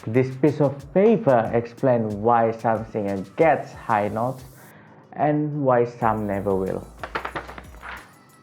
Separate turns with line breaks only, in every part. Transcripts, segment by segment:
This piece of paper explains why some singer gets high notes and why some never will.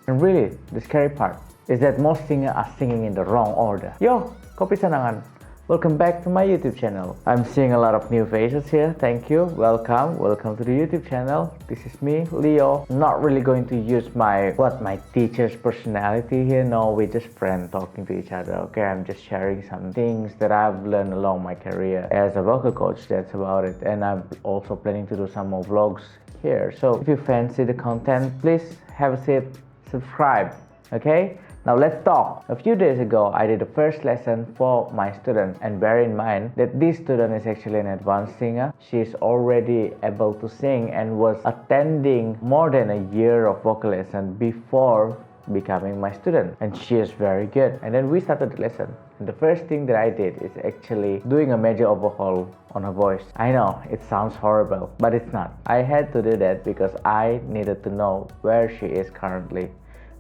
And really, the scary part is that most singers are singing in the wrong order. Yo, kopi sanangan. Welcome back to my YouTube channel. I'm seeing a lot of new faces here. Thank you. Welcome to the YouTube channel. This is me, Leo. Not really going to use my teacher's personality here. No, we're just friends talking to each other. Okay, I'm just sharing some things that I've learned along my career as a vocal coach. That's about it. And I'm also planning to do some more vlogs here. So if you fancy the content, please have a seat, subscribe. Okay. Now let's talk. A few days ago, I did the first lesson for my student, and bear in mind that this student is actually an advanced singer. She is already able to sing and was attending more than a year of vocal lesson before becoming my student, and she is very good. And then we started the lesson, and the first thing that I did is actually doing a major overhaul on her voice. I know it sounds horrible, but it's not. I had to do that because I needed to know where she is currently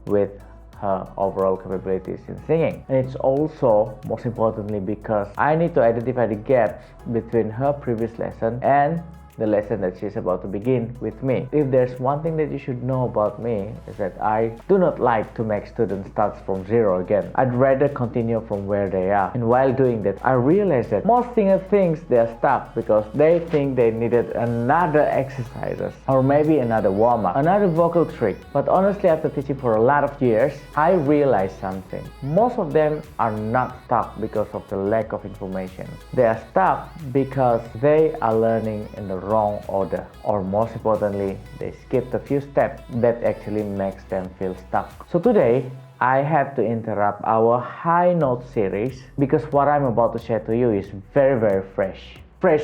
with her overall capabilities in singing. And it's also, most importantly, because I need to identify the gaps between her previous lesson and the lesson that she's about to begin with me. If there's one thing that you should know about me, is that I do not like to make students start from zero again. I'd rather continue from where they are. And while doing that, I realized that most singers think they're stuck because they think they needed another exercises or maybe another warm-up, another vocal trick. But honestly, after teaching for a lot of years, I realized something. Most of them are not stuck because of the lack of information. They are stuck because they are learning in the wrong order, or most importantly, they skipped a few steps that actually makes them feel stuck. So today, I had to interrupt our high note series because what I'm about to share to you is very fresh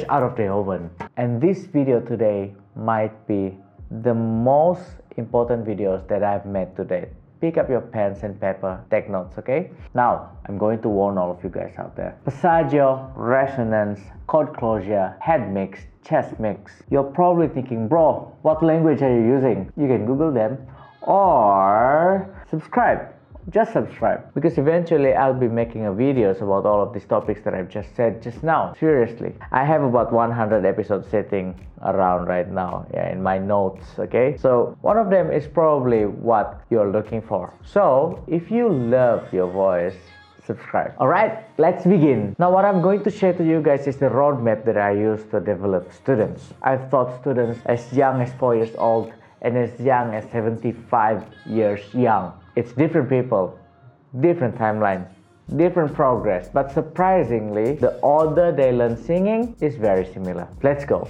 out of the oven. And this video today might be the most important videos that I've made today. Pick up your pens and paper, take notes, okay? Now, I'm going to warn all of you guys out there. Passaggio, resonance, chord closure, head mix, chest mix. You're probably thinking, bro, what language are you using? You can Google them or subscribe. Just subscribe, because eventually I'll be making videos about all of these topics that I've just said just now. Seriously, I have about 100 episodes sitting around right now, in my notes, okay? So one of them is probably what you're looking for. So if you love your voice, subscribe. Alright, let's begin. Now what I'm going to share to you guys is the roadmap that I use to develop students. I've taught students as young as 4 years old and as young as 75 years young. It's different people, different timelines, different progress, but surprisingly, the order they learn singing is very similar. Let's go.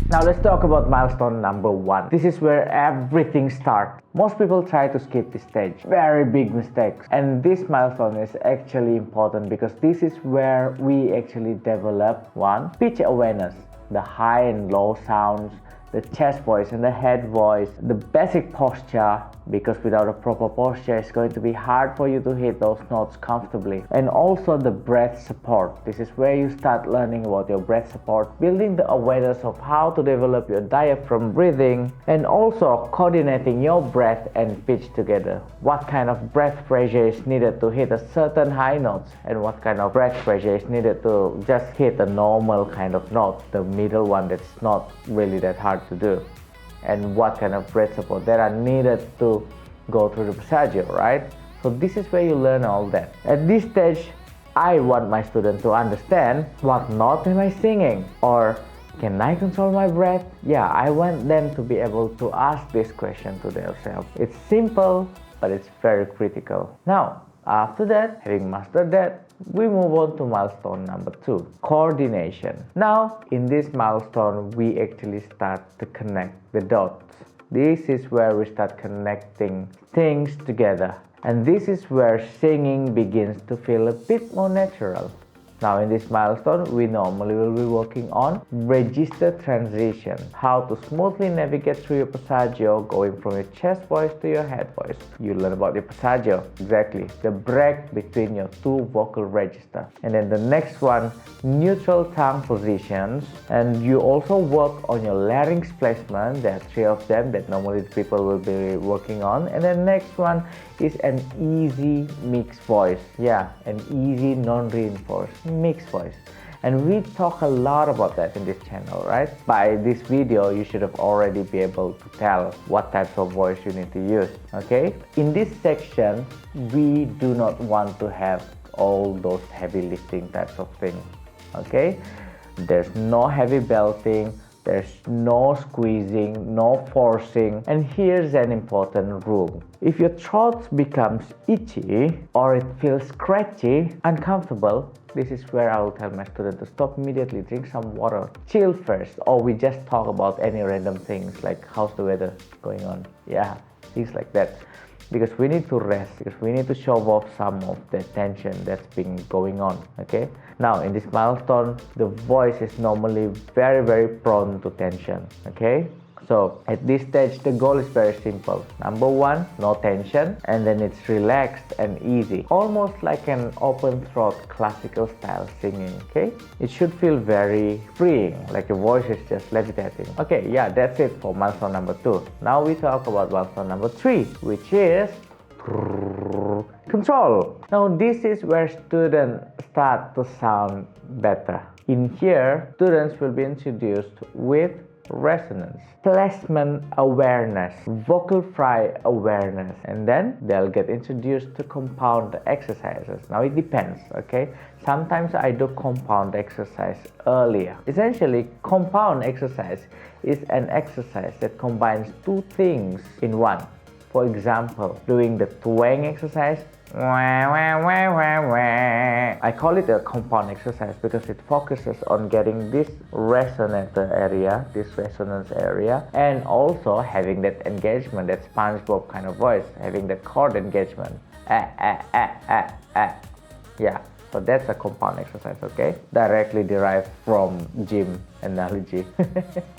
Now let's talk about milestone number 1. This is where everything starts. Most people try to skip this stage. Very big mistakes. And this milestone is actually important because this is where we actually develop one, pitch awareness, the high and low sounds, the chest voice and the head voice, the basic posture, because without a proper posture, it's going to be hard for you to hit those notes comfortably. And also the breath support. This is where you start learning about your breath support, building the awareness of how to develop your diaphragm breathing, and also coordinating your breath and pitch together. What kind of breath pressure is needed to hit a certain high notes, and what kind of breath pressure is needed to just hit a normal kind of note, the middle one that's not really that hard to do, and what kind of breath support that are needed to go through the passaggio, right? So this is where you learn all that. At this stage, I want my student to understand what note am I singing, or can I control my breath? Yeah, I want them to be able to ask this question to themselves. It's simple, but it's very critical. Now, after that, having mastered that, we move on to milestone number 2, coordination. Now, in this milestone, we actually start to connect the dots. This is where we start connecting things together. And this is where singing begins to feel a bit more natural. Now in this milestone, we normally will be working on register transition, how to smoothly navigate through your passaggio, going from your chest voice to your head voice. You learn about your passaggio, exactly, the break between your two vocal registers. And then the next one, neutral tongue positions, and you also work on your larynx placement. There are 3 of them that normally people will be working on. And then next one is an easy mixed voice. Yeah, an easy non-reinforced mixed voice. And we talk a lot about that in this channel, right? By this video, you should have already be able to tell what types of voice you need to use, okay? In this section, we do not want to have all those heavy lifting types of things, okay? There's no heavy belting, there's no squeezing, no forcing. And here's an important rule. If your throat becomes itchy or it feels scratchy, uncomfortable, this is where I will tell my student to stop immediately, drink some water, chill first, or we just talk about any random things like how's the weather going on. Yeah, things like that. Because we need to rest, because we need to show off some of the tension that's been going on, okay? Now, in this milestone, the voice is normally very prone to tension, okay? So, at this stage, the goal is very simple. Number 1, no tension, and then it's relaxed and easy. Almost like an open throat classical style singing, okay? It should feel very freeing, like your voice is just levitating. Okay, yeah, that's it for milestone number 2. Now we talk about milestone number 3, which is control. Now this is where students start to sound better. In here, students will be introduced with resonance, placement awareness, vocal fry awareness, and then they'll get introduced to compound exercises. Now it depends, okay? Sometimes I do compound exercise earlier. Essentially, compound exercise is an exercise that combines 2 things in one. For example, doing the twang exercise, I call it a compound exercise because it focuses on getting this resonator area, this resonance area, and also having that engagement, that SpongeBob kind of voice, having that chord engagement. Yeah, so that's a compound exercise, okay? Directly derived from gym analogy.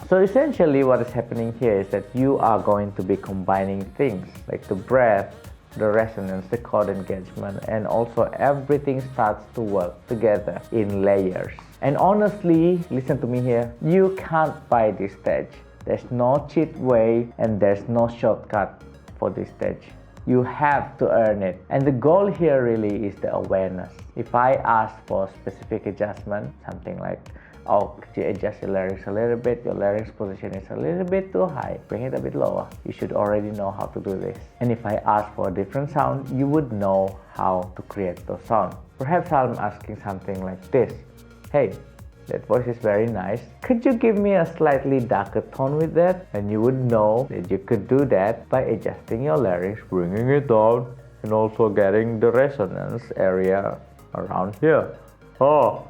So essentially what is happening here is that you are going to be combining things like the breath, the resonance, the chord engagement, and also everything starts to work together in layers. And honestly, listen to me here, you can't buy this stage. There's no cheat way and there's no shortcut for this stage. You have to earn it. And the goal here really is the awareness. If I ask for specific adjustment, something like, oh, could you adjust your larynx a little bit? Your larynx position is a little bit too high. Bring it a bit lower. You should already know how to do this. And if I ask for a different sound, you would know how to create those sounds. Perhaps I'm asking something like this. Hey, that voice is very nice. Could you give me a slightly darker tone with that? And you would know that you could do that by adjusting your larynx, bringing it down, and also getting the resonance area around here. Oh,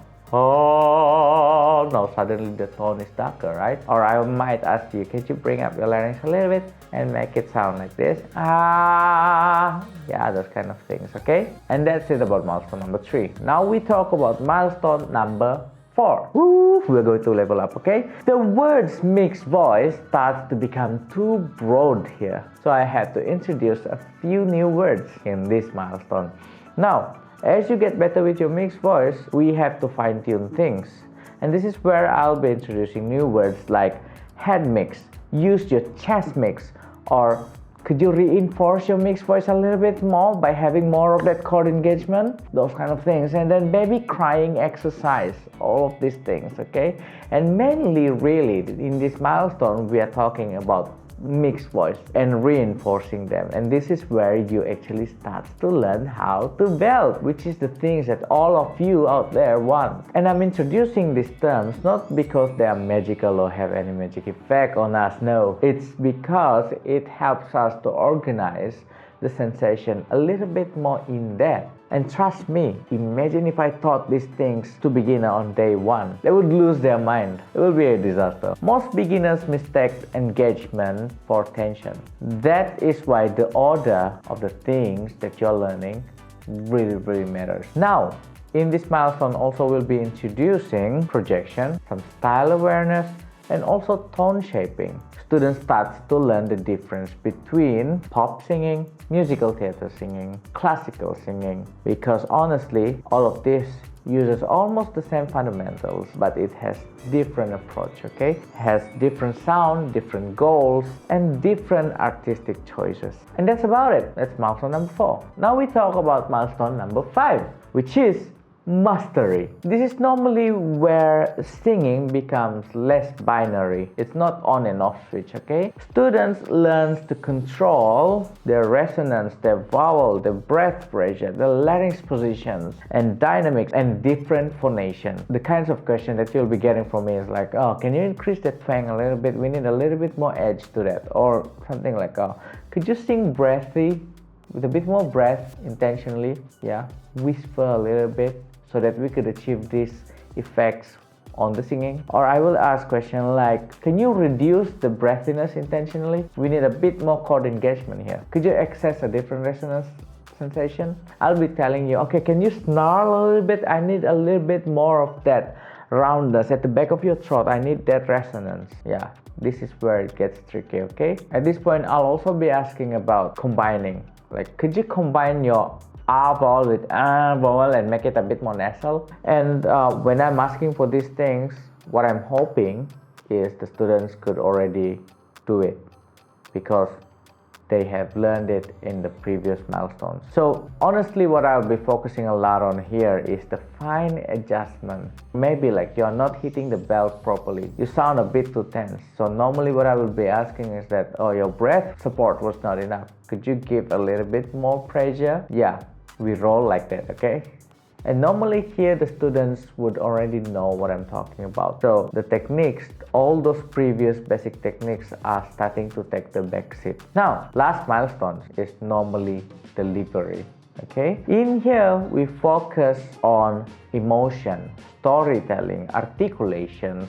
now suddenly the tone is darker, right? Or I might ask you, could you bring up your larynx a little bit and make it sound like this? Yeah, those kind of things, okay? And that's it about milestone number 3. Now we talk about milestone number 4. Woo, we're going to level up, okay? The words mixed voice starts to become too broad here. So I had to introduce a few new words in this milestone. Now, as you get better with your mixed voice, we have to fine-tune things. And this is where I'll be introducing new words like head mix, use your chest mix, or could you reinforce your mixed voice a little bit more by having more of that chord engagement? Those kind of things. And then baby crying exercise, all of these things, okay? And mainly really in this milestone, we are talking about mixed voice and reinforcing them, and this is where you actually start to learn how to belt, which is the things that all of you out there want. And I'm introducing these terms not because they are magical or have any magic effect on us. No, it's because it helps us to organize the sensation a little bit more in depth. And trust me, imagine if I taught these things to beginners on day 1. They would lose their mind. It will be a disaster. Most beginners mistake engagement for tension. That is why the order of the things that you're learning really matters. Now, In this milestone also we'll be introducing projection, some style awareness, and also tone shaping. Students start to learn the difference between pop singing, musical theater singing, classical singing, because honestly, all of this uses almost the same fundamentals, but it has different approach, okay? It has different sound, different goals, and different artistic choices. And that's about it. That's milestone number 4. Now we talk about milestone number 5, which is mastery. This is normally where singing becomes less binary. It's not on and off switch, okay? Students learn to control their resonance, their vowel, their breath pressure, the larynx positions, and dynamics, and different phonation. The kinds of questions that you'll be getting from me is like, oh, can you increase the twang a little bit? We need a little bit more edge to that. Or something like, oh, could you sing breathy with a bit more breath intentionally? Yeah, whisper a little bit, so that we could achieve these effects on the singing. Or I will ask questions like, can you reduce the breathiness intentionally? We need a bit more chord engagement here. Could you access a different resonance sensation? I'll be telling you, okay, can you snarl a little bit? I need a little bit more of that roundness at the back of your throat. I need that resonance. Yeah, this is where it gets tricky, okay? At this point, I'll also be asking about combining. Like, could you combine your R vowel with R vowel and make it a bit more nasal? And when I'm asking for these things, what I'm hoping is the students could already do it because they have learned it in the previous milestones. So honestly, what I'll be focusing a lot on here is the fine adjustment. Maybe like you're not hitting the belt properly. You sound a bit too tense. So normally what I will be asking is that, oh, your breath support was not enough. Could you give a little bit more pressure? Yeah, we roll like that, okay? And normally here the students would already know what I'm talking about. So the techniques, all those previous basic techniques are starting to take the back seat. Now, last milestone is normally delivery, okay? In here, we focus on emotion, storytelling, articulations,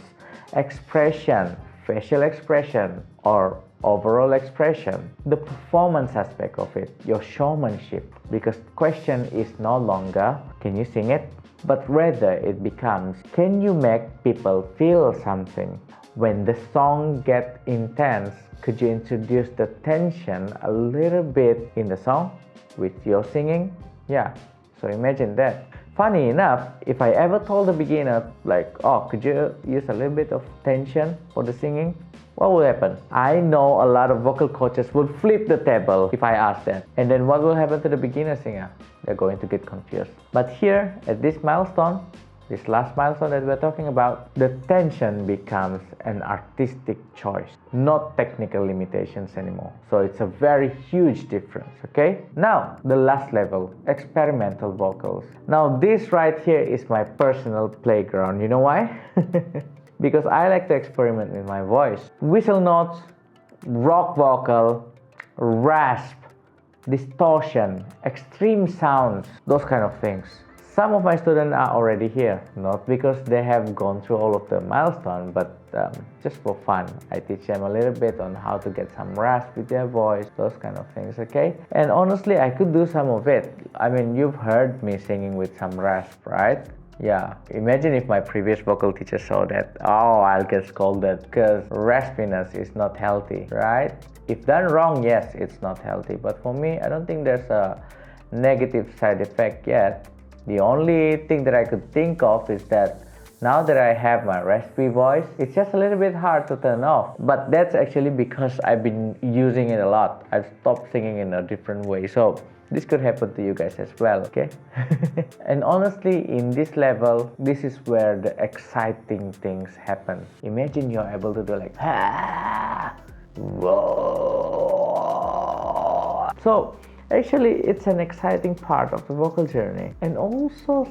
expression, facial expression, or overall expression, the performance aspect of it, your showmanship, because question is no longer can you sing it, but rather it becomes can you make people feel something. When the song gets intense, could you introduce the tension a little bit in the song with your singing? Yeah, so imagine that. Funny enough, if I ever told a beginner like, oh, could you use a little bit of tension for the singing? What will happen? I know a lot of vocal coaches will flip the table if I ask that. And then what will happen to the beginner singer? They're going to get confused. But here, at this milestone, this last milestone that we're talking about, the tension becomes an artistic choice, not technical limitations anymore. So it's a very huge difference, okay? Now, the last level, experimental vocals. Now, this right here is my personal playground. You know why? Because I like to experiment with my voice. Whistle notes, rock vocal, rasp, distortion, extreme sounds, those kind of things. Some of my students are already here, not because they have gone through all of the milestones, but just for fun. I teach them a little bit on how to get some rasp with their voice, those kind of things, okay? And honestly, I could do some of it. I mean, you've heard me singing with some rasp, right? Yeah, imagine if my previous vocal teacher saw that. Oh, I'll get scolded because raspiness is not healthy, right? If done wrong, yes, it's not healthy. But for me, I don't think there's a negative side effect yet. The only thing that I could think of is that now that I have my raspy voice, it's just a little bit hard to turn off. But that's actually because I've been using it a lot. I've stopped singing in a different way. So this could happen to you guys as well, okay? And honestly, in this level, this is where the exciting things happen. Imagine you're able to do like, ah, whoa. So actually, it's an exciting part of the vocal journey and also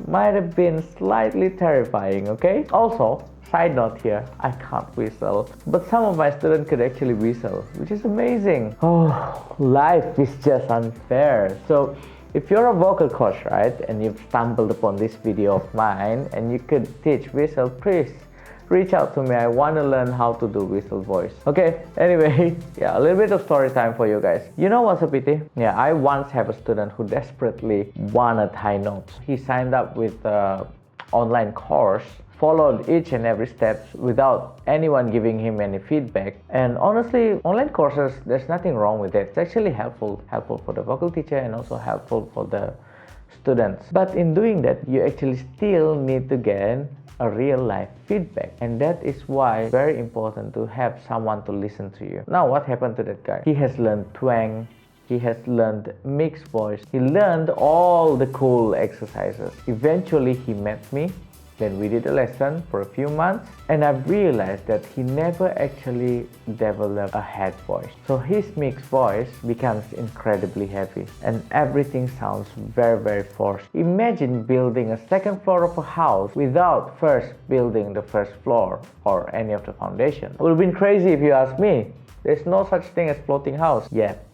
might have been slightly terrifying, okay? Also, side note here, I can't whistle, but some of my students could actually whistle, which is amazing. Oh, life is just unfair. So if you're a vocal coach, right, and you've stumbled upon this video of mine and you could teach whistle, please reach out to me. I want to learn how to do whistle voice. Okay, anyway, yeah, a little bit of story time for you guys. You know what's a pity? Yeah, I once have a student who desperately wanted high notes. He signed up with an online course, followed each and every step without anyone giving him any feedback. And honestly, online courses, there's nothing wrong with it. It's actually helpful for the vocal teacher and also helpful for the students. But in doing that, you actually still need to get a real life feedback, and that is why it's very important to have someone to listen to you. Now, what happened to that guy? He has learned twang, he has learned mixed voice, he learned all the cool exercises. Eventually he met me. Then we did a lesson for a few months, and I've realized that he never actually developed a head voice. So his mixed voice becomes incredibly heavy and everything sounds very forced. Imagine building a second floor of a house without first building the first floor or any of the foundation. It would have been crazy if you ask me. There's no such thing as floating house yet.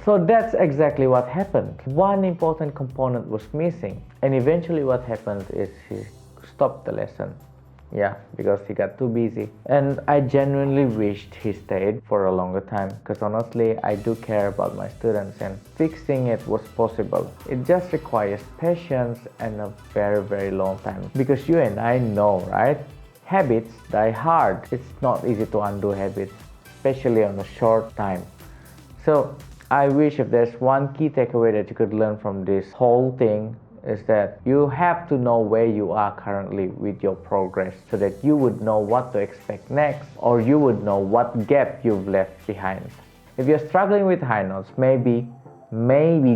So that's exactly what happened. One important component was missing, and eventually what happened is he stopped the lesson. Yeah, because he got too busy. And I genuinely wished he stayed for a longer time, because honestly I do care about my students and fixing it was possible. It just requires patience and a very long time, because you and I know, right? Habits die hard. It's not easy to undo habits, especially on a short time. So I wish if there's one key takeaway that you could learn from this whole thing is that you have to know where you are currently with your progress, so that you would know what to expect next, or you would know what gap you've left behind. If you're struggling with high notes, maybe,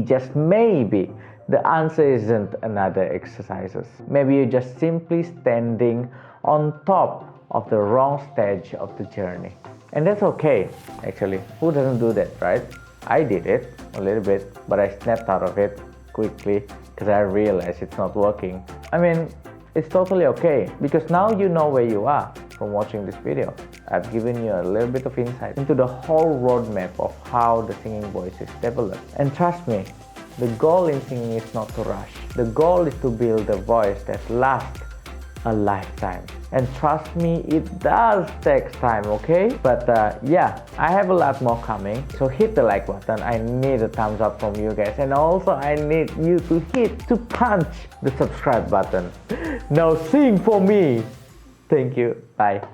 just maybe, the answer isn't another exercises. Maybe you're just simply standing on top of the wrong stage of the journey. And that's okay, actually. Who doesn't do that, right? I did it a little bit, but I snapped out of it quickly because I realized it's not working. I mean, it's totally okay, because now you know where you are from watching this video. I've given you a little bit of insight into the whole roadmap of how the singing voice is developed. And trust me, the goal in singing is not to rush. The goal is to build a voice that lasts a lifetime. And trust me, it does take time, okay? But yeah, I have a lot more coming. So hit the like button. I need a thumbs up from you guys. And also I need you to punch the subscribe button. Now sing for me. Thank you. Bye.